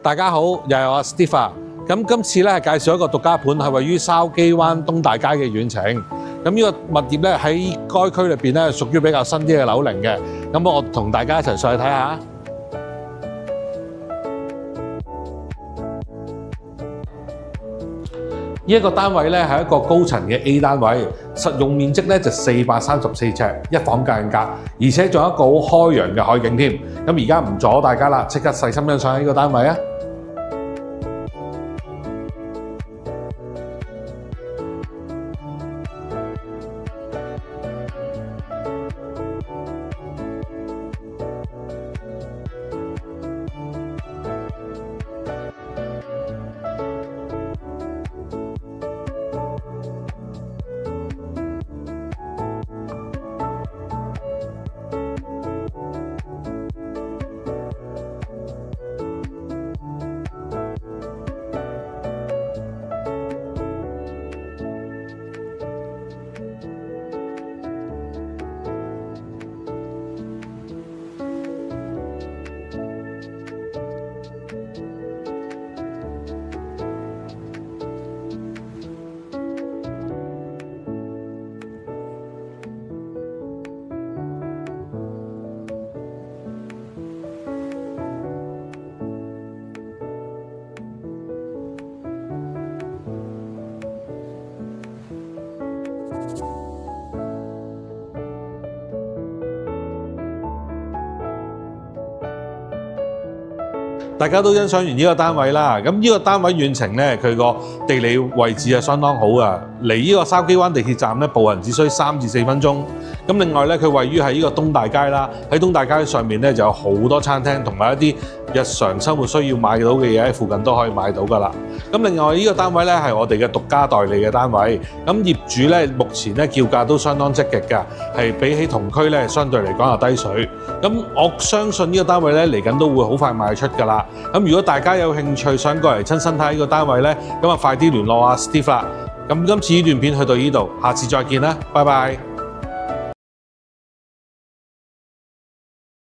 大家好，又係我 Steve 啊。咁今次咧係介紹一個獨家盤，係位於筲箕灣東大街嘅遠程。咁呢個物業咧喺該區裏邊咧屬於比較新啲嘅樓齡嘅。咁我同大家一齊上去睇下。呢一個單位咧係一個高層嘅 A 單位，實用面積咧就434尺，一房間隔，而且仲有一個好開揚嘅海景添。咁而家唔阻大家啦，即刻細心欣賞呢個單位啊！大家都欣賞完呢個單位啦，咁呢個單位遠程咧，佢個地理位置係相當好啊，離呢個筲箕灣地鐵站咧步行只需3至4分鐘。咁另外咧，佢位於喺呢個東大街啦，喺東大街上面咧就有好多餐廳同埋一啲日常生活需要買到嘅嘢喺附近都可以買到噶啦。咁另外呢個單位咧係我哋嘅獨家代理嘅單位，咁業主咧目前咧叫價都相當積極㗎，係比起同區咧相對嚟講又低水。咁我相信呢個單位咧嚟緊都會好快賣出㗎啦。咁如果大家有興趣想過嚟親身睇呢個單位咧，咁啊快啲聯絡阿 Steve 啦。咁今次呢段片去到呢度，下次再見啦，拜拜。